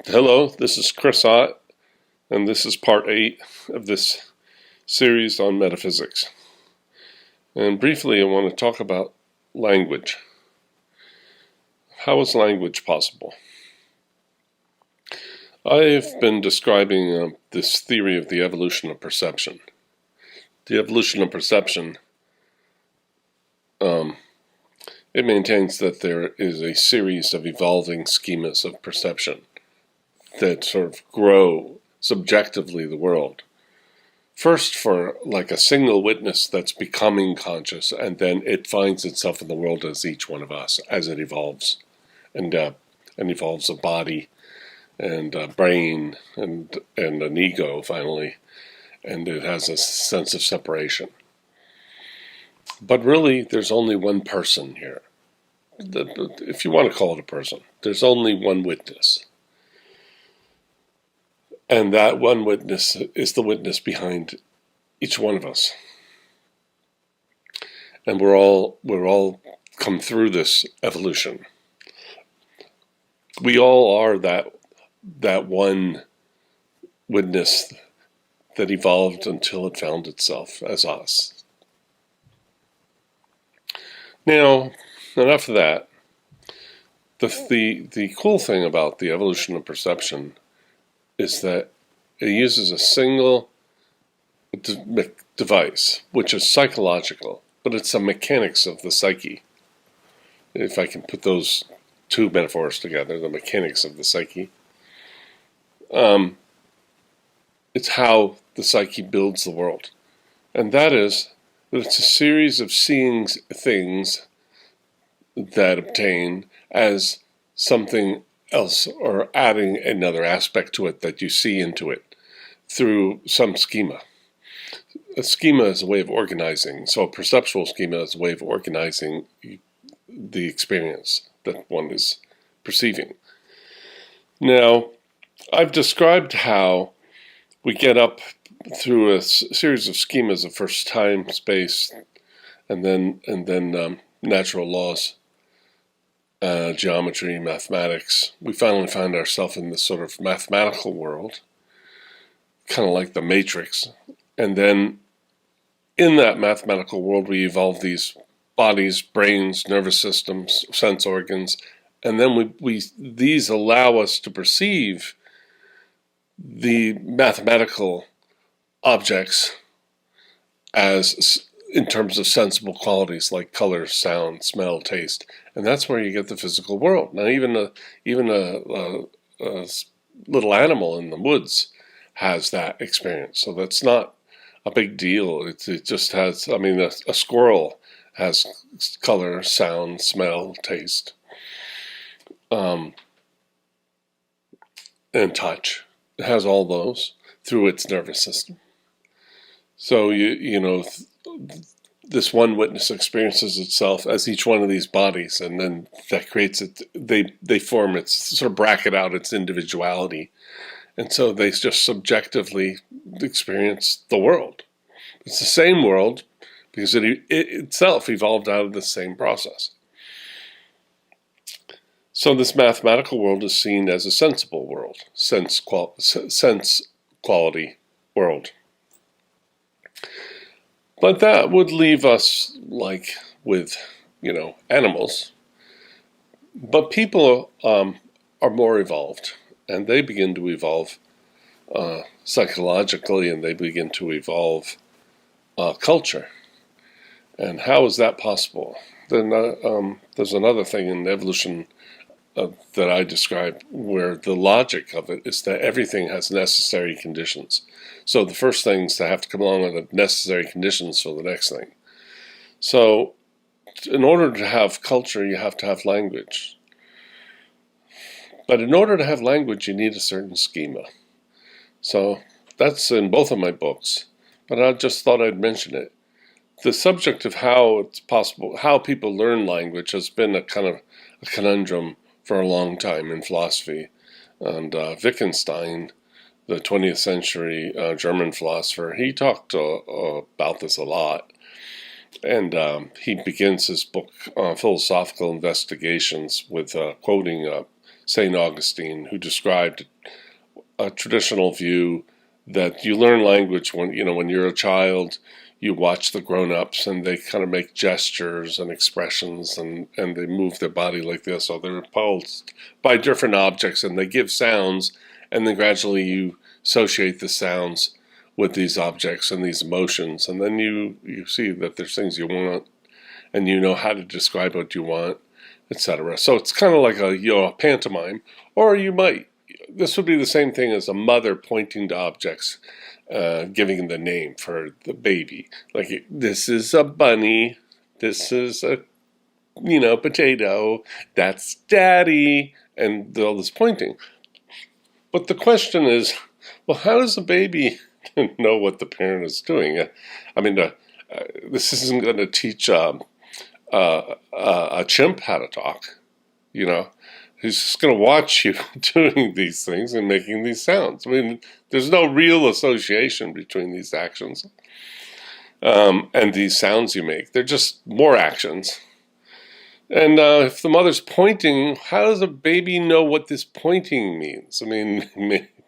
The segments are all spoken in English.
Hello, this is Chris Ott, and this is part 8 of this series on metaphysics. And briefly, I want to talk about language. How is language possible? I've been describing this theory of the evolution of perception. The evolution of perception, it maintains that there is a series of evolving schemas of perception that sort of grow subjectively the world. First for like a single witness that's becoming conscious, and then it finds itself in the world as each one of us as it evolves, and evolves a body and a brain and an ego finally, and it has a sense of separation. But really, there's only one person here. If you want to call it a person, there's only one witness. And that one witness is the witness behind each one of us. And we're all come through this evolution. We all are that one witness that evolved until it found itself as us. Now, enough of that. The cool thing about the evolution of perception is that it uses a single device, which is psychological, but it's a mechanics of the psyche. If I can put those two metaphors together, the mechanics of the psyche. It's how the psyche builds the world. And that is that it's a series of seeing things that obtain as something else, or adding another aspect to it that you see into it through some schema. A schema is a way of organizing. So a perceptual schema is a way of organizing the experience that one is perceiving. Now, I've described how we get up through a series of schemas of first time, space, and then natural laws, geometry, mathematics. We finally find ourselves in this sort of mathematical world, kind of like the Matrix. And then in that mathematical world, we evolve these bodies, brains, nervous systems, sense organs, and then these allow us to perceive the mathematical objects as in terms of sensible qualities like color, sound, smell, taste, and that's where you get the physical world. Now, even a little animal in the woods has that experience, so that's not a big deal. It just has. I mean, a squirrel has color, sound, smell, taste, and touch. It has all those through its nervous system. So this one witness experiences itself as each one of these bodies, and then that creates it. They form its sort of bracket out its individuality, and so they just subjectively experience the world. It's the same world because it itself evolved out of the same process. So this mathematical world is seen as a sensible world, sense quality world. But that would leave us like with, animals. But people are more evolved, and they begin to evolve psychologically, and they begin to evolve culture. And how is that possible? Then there's another thing in evolution that I describe where the logic of it is that everything has necessary conditions. So the first things that have to come along are the necessary conditions for the next thing. So in order to have culture, you have to have language. But in order to have language, you need a certain schema. So that's in both of my books, but I just thought I'd mention it. The subject of how it's possible, how people learn language has been a kind of a conundrum for a long time in philosophy. And Wittgenstein, the 20th century German philosopher, he talked about this a lot. And he begins his book, Philosophical Investigations, with quoting St. Augustine, who described a traditional view that you learn language when you're a child. You watch the grown-ups and they kind of make gestures and expressions and they move their body like this, or they're repulsed by different objects and they give sounds, and then gradually you associate the sounds with these objects and these emotions, and then you see that there's things you want and you know how to describe what you want, etc. So it's kind of like a pantomime, or this would be the same thing as a mother pointing to objects, giving the name for the baby. Like, this is a bunny, this is a potato, that's daddy, and all this pointing. But the question is, well, how does the baby know what the parent is doing? This isn't going to teach a chimp how to talk, He's just going to watch you doing these things and making these sounds. There's no real association between these actions and these sounds you make. They're just more actions. And if the mother's pointing, how does a baby know what this pointing means?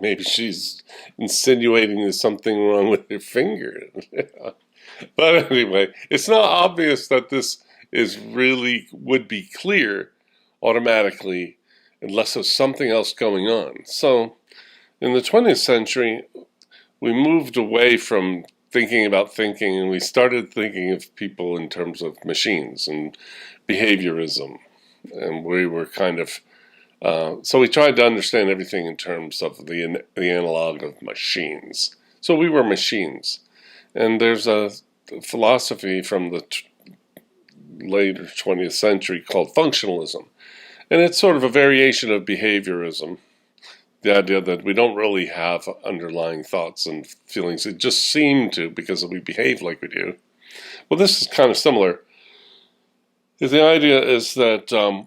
Maybe she's insinuating there's something wrong with her finger. But anyway, it's not obvious that this would be clear automatically unless there's something else going on. So in the 20th century, we moved away from thinking about thinking, and we started thinking of people in terms of machines and behaviorism. And we were so we tried to understand everything in terms of the analog of machines. So we were machines. And there's a philosophy from the later 20th century called functionalism. And it's sort of a variation of behaviorism, the idea that we don't really have underlying thoughts and feelings. It just seem to, because we behave like we do. Well, this is kind of similar. The idea is that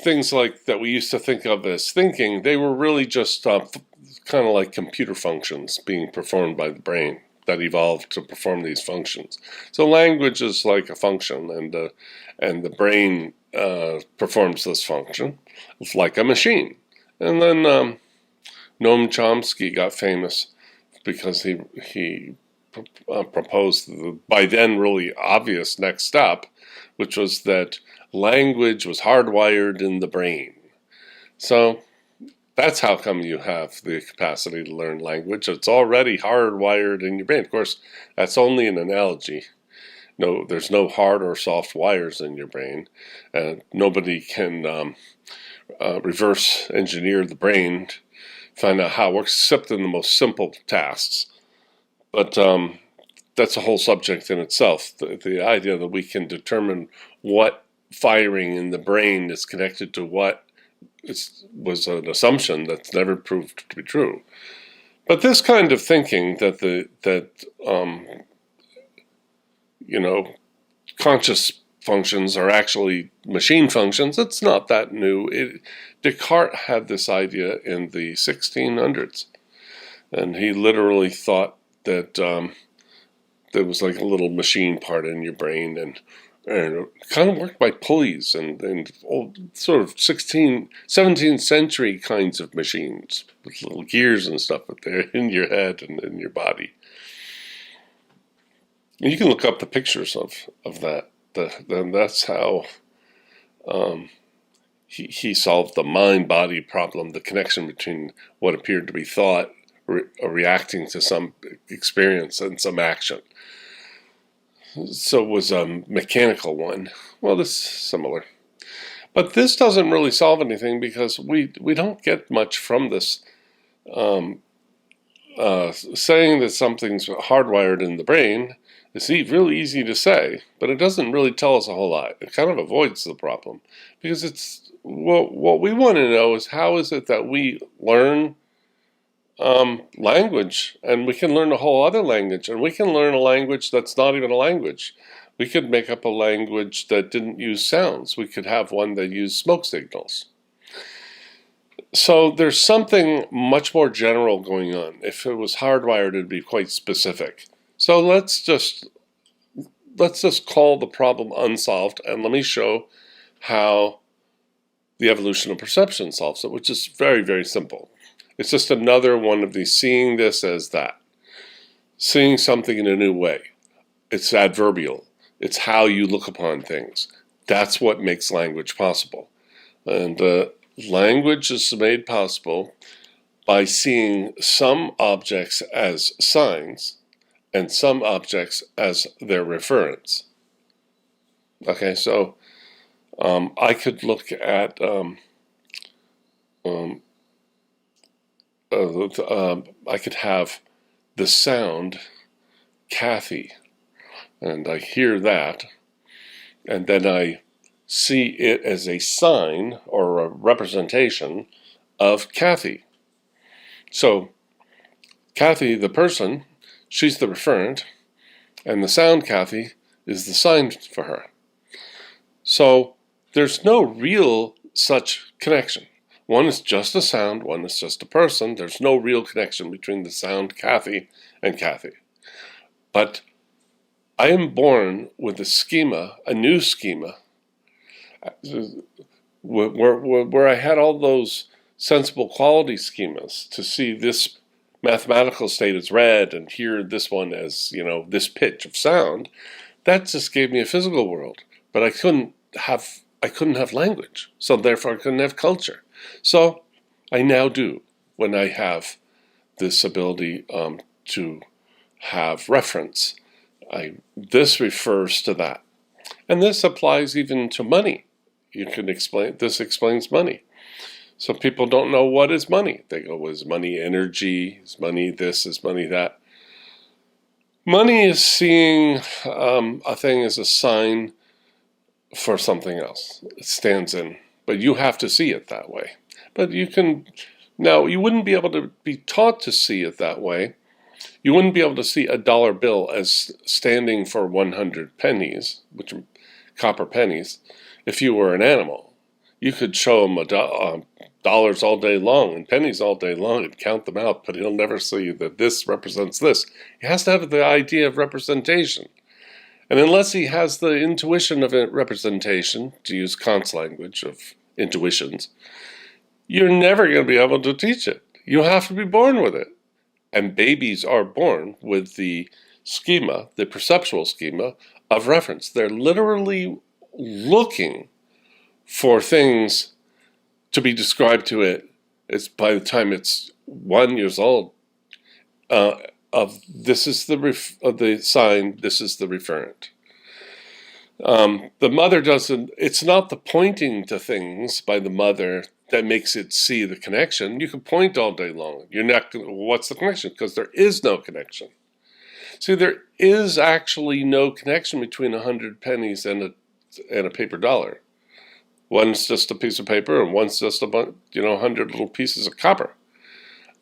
things like that we used to think of as thinking, they were really just kind of like computer functions being performed by the brain that evolved to perform these functions. So language is like a function, and the brain performs this function. It's like a machine. And then Noam Chomsky got famous because he proposed the by then really obvious next step, which was that language was hardwired in the brain. So that's how come you have the capacity to learn language. It's already hardwired in your brain. Of course, that's only an analogy. No, there's no hard or soft wires in your brain. Nobody can reverse engineer the brain, find out how it works, except in the most simple tasks. But that's a whole subject in itself. The idea that we can determine what firing in the brain is connected to what was an assumption that's never proved to be true. But this kind of thinking that conscious functions are actually machine functions, it's not that new. Descartes had this idea in the 1600s, and he literally thought that there was like a little machine part in your brain, and it kind of worked by pulleys and old sort of 17th century kinds of machines with little gears and stuff up there in your head and in your body. And you can look up the pictures of that. Then that's how he solved the mind-body problem, the connection between what appeared to be thought reacting to some experience and some action. So it was a mechanical one. Well, this is similar. But this doesn't really solve anything because we don't get much from this saying that something's hardwired in the brain. It's really easy to say, but it doesn't really tell us a whole lot. It kind of avoids the problem because it's what we want to know is how is it that we learn language, and we can learn a whole other language, and we can learn a language that's not even a language. We could make up a language that didn't use sounds. We could have one that used smoke signals. So there's something much more general going on. If it was hardwired, it'd be quite specific. So let's just call the problem unsolved, and let me show how the evolution of perception solves it, which is very, very simple. It's just another one of these seeing this as that. Seeing something in a new way. It's adverbial. It's how you look upon things. That's what makes language possible. And language is made possible by seeing some objects as signs and some objects as their referents. Okay, so I could look at I could have the sound Kathy, and I hear that, and then I see it as a sign or a representation of Kathy. So Kathy, the person, she's the referent, and the sound Kathy is the sign for her. So there's no real such connection. One is just a sound, one is just a person. There's no real connection between the sound Kathy and Kathy. But I am born with a schema, a new schema, where I had all those sensible quality schemas to see this mathematical state as red and hear this one as, this pitch of sound. That just gave me a physical world, but I couldn't have language, so therefore I couldn't have culture. So I now do when I have this ability to have reference. This refers to that. And this applies even to money. This explains money. So people don't know what is money. They go, is money energy? Is money this? Is money that? Money is seeing a thing as a sign for something else. It stands in. But you have to see it that way. But you wouldn't be able to be taught to see it that way. You wouldn't be able to see a dollar bill as standing for 100 pennies, which are copper pennies, if you were an animal. You could show him dollars all day long and pennies all day long and count them out, but he'll never see that this represents this. He has to have the idea of representation. And unless he has the intuition of a representation, to use Kant's language of intuitions, you're never going to be able to teach it. You have to be born with it. And babies are born with the schema, the perceptual schema of reference. They're literally looking for things to be described to it. It's by the time it's 1 year old. Of this is the sign, this is the referent. The mother doesn't. It's not the pointing to things by the mother that makes it see the connection. You can point all day long. You're not. What's the connection? Because there is no connection. See, there is actually no connection between 100 pennies and a paper dollar. One's just a piece of paper, and one's just 100 little pieces of copper.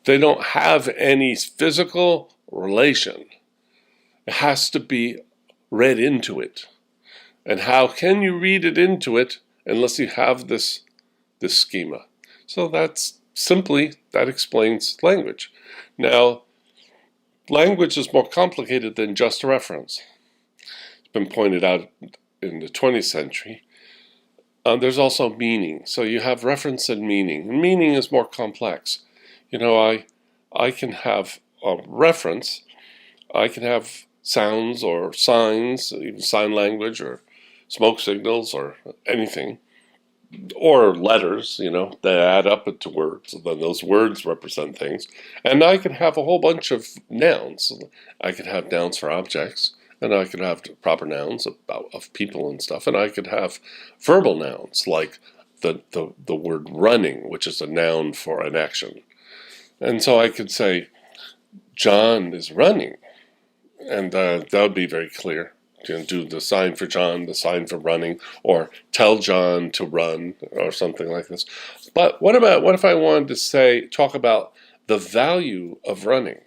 They don't have any physical relation. It has to be read into it. And how can you read it into it unless you have this schema? So that explains language. Now, language is more complicated than just a reference. It's been pointed out in the 20th century. There's also meaning. So you have reference and meaning. And meaning is more complex. I can have a reference. I can have sounds or signs, even sign language or smoke signals or anything, or letters, that add up into words. And then those words represent things. And I can have a whole bunch of nouns. I could have nouns for objects, and I could have proper nouns of people and stuff, and I could have verbal nouns like the word running, which is a noun for an action. And so I could say, John is running, and that would be very clear. Do the sign for John, the sign for running, or tell John to run, or something like this. But what if I wanted to talk about the value of running?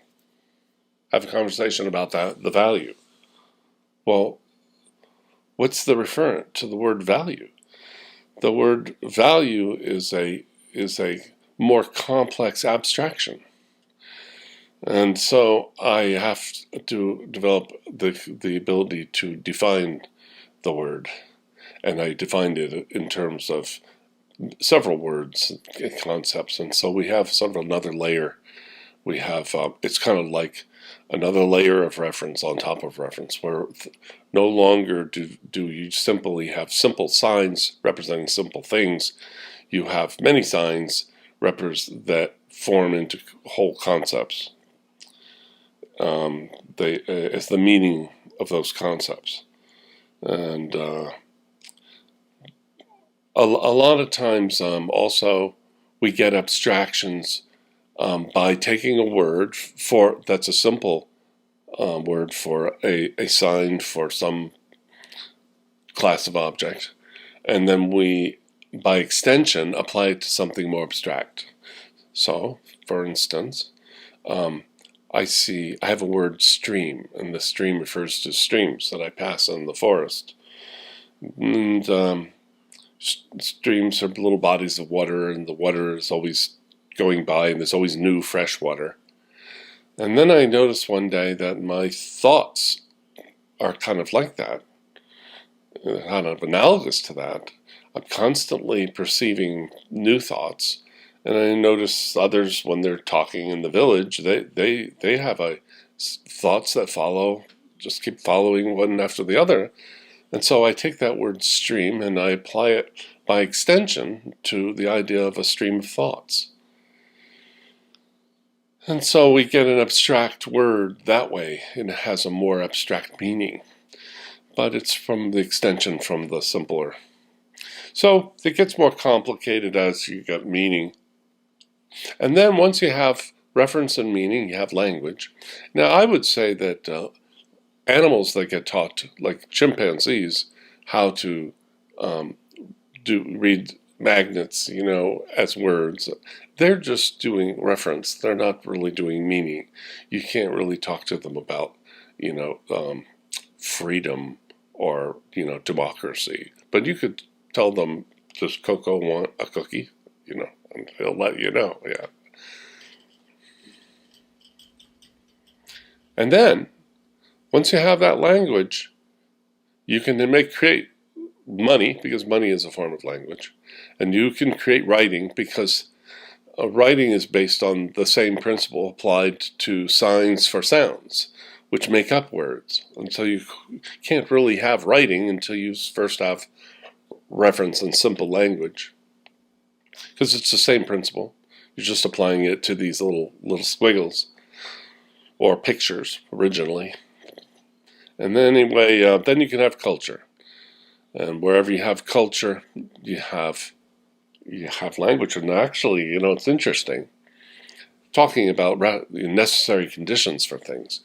Have a conversation about the value. Well, what's the referent to the word value? The word value is a more complex abstraction. And so I have to develop the ability to define the word. And I defined it in terms of several words and concepts, and so we have sort of another layer. We have, it's kind of like another layer of reference on top of reference, where no longer do you simply have simple signs representing simple things. You have many signs that form into whole concepts. It's the meaning of those concepts. And a lot of times also we get abstractions by taking a word that's a simple word for a sign for some class of object, and then we, by extension, apply it to something more abstract. So, for instance, I have a word stream, and the stream refers to streams that I pass in the forest. And streams are little bodies of water, and the water is always going by, and there's always new, fresh water. And then I noticed one day that my thoughts are kind of like that, kind of analogous to that. I'm constantly perceiving new thoughts, and I notice others when they're talking in the village, they have thoughts that follow, just keep following one after the other. And so I take that word stream and I apply it by extension to the idea of a stream of thoughts. And so we get an abstract word that way, and it has a more abstract meaning. But it's from the extension from the simpler. So it gets more complicated as you get meaning. And then once you have reference and meaning, you have language. Now I would say that animals that get taught, like chimpanzees, how to read magnets, as words, they're just doing reference. They're not really doing meaning. You can't really talk to them about, freedom or, democracy. But you could tell them, does Coco want a cookie? And he'll let you know, yeah. And then, once you have that language, you can create money, because money is a form of language, and you can create writing, because writing is based on the same principle applied to signs for sounds, which make up words. And so you can't really have writing until you first have reference and simple language, because it's the same principle. You're just applying it to these little squiggles, or pictures originally. And then anyway, then you can have culture. And wherever you have culture, you have language. And actually, it's interesting, talking about necessary conditions for things.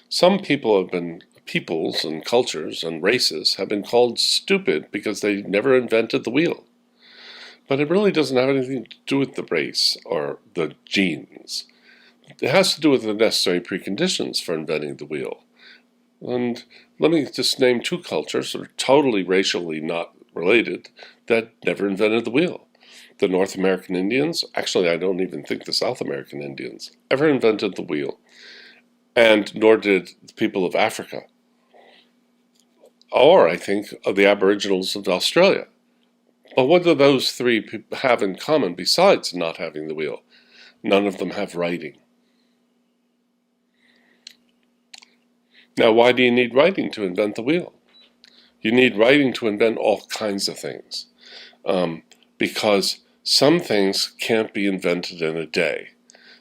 Some peoples and cultures and races have been called stupid because they never invented the wheel. But it really doesn't have anything to do with the race or the genes. It has to do with the necessary preconditions for inventing the wheel. And let me just name two cultures that are totally racially not related that never invented the wheel. The North American Indians, actually I don't even think the South American Indians ever invented the wheel. And nor did the people of Africa. Or I think of the Aboriginals of Australia. But what do those three people have in common besides not having the wheel? None of them have writing. Now, why do you need writing to invent the wheel? You need writing to invent all kinds of things. Because some things can't be invented in a day.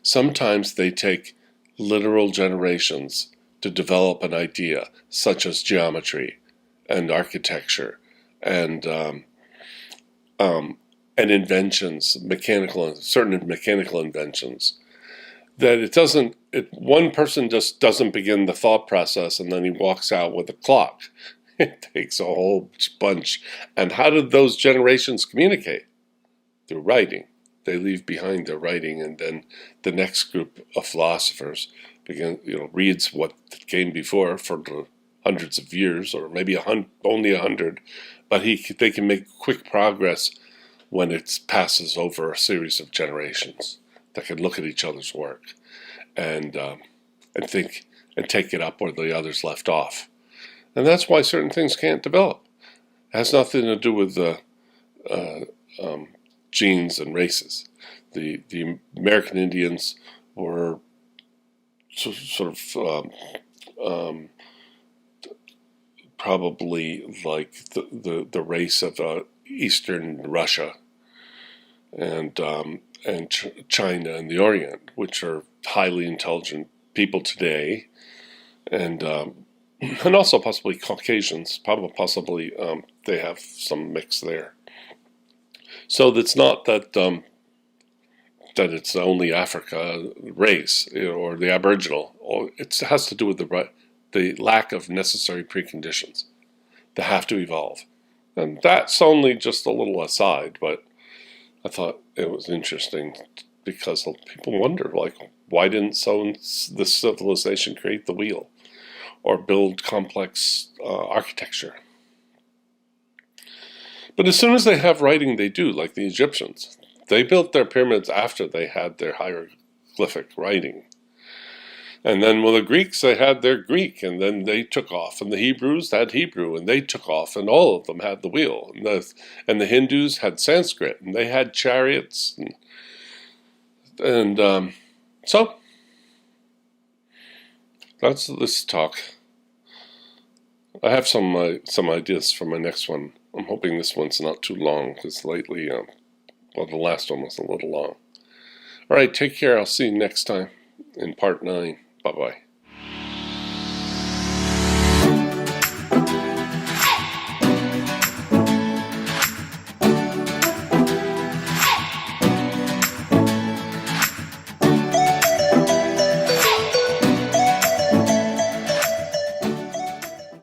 Sometimes they take literal generations to develop an idea, such as geometry and architecture and inventions, certain mechanical inventions. That one person just doesn't begin the thought process and then he walks out with a clock. It takes a whole bunch. And how did those generations communicate? Through writing. They leave behind their writing, and then the next group of philosophers reads what came before for the hundreds of years, or maybe only 100, but they can make quick progress when it passes over a series of generations that can look at each other's work and think and take it up where the others left off. And that's why certain things can't develop. It has nothing to do with genes and races. The American Indians were sort of probably like the race of Eastern Russia and China and the Orient, which are highly intelligent people today, and also possibly Caucasians. Possibly they have some mix there. So it's not that that it's only Africa race or the Aboriginal. Or it has to do with the lack of necessary preconditions that have to evolve. And that's only just a little aside, but I thought it was interesting because people wonder, like, why didn't this civilization create the wheel or build complex architecture? But as soon as they have writing, they do, like the Egyptians. They built their pyramids after they had their hieroglyphic writing. And then with the Greeks, they had their Greek, and then they took off. And the Hebrews had Hebrew, and they took off, and all of them had the wheel. And the Hindus had Sanskrit, and they had chariots. And so that's this talk. I have some ideas for my next one. I'm hoping this one's not too long, because lately, the last one was a little long. All right, take care. I'll see you next time in part 9. Bye-bye.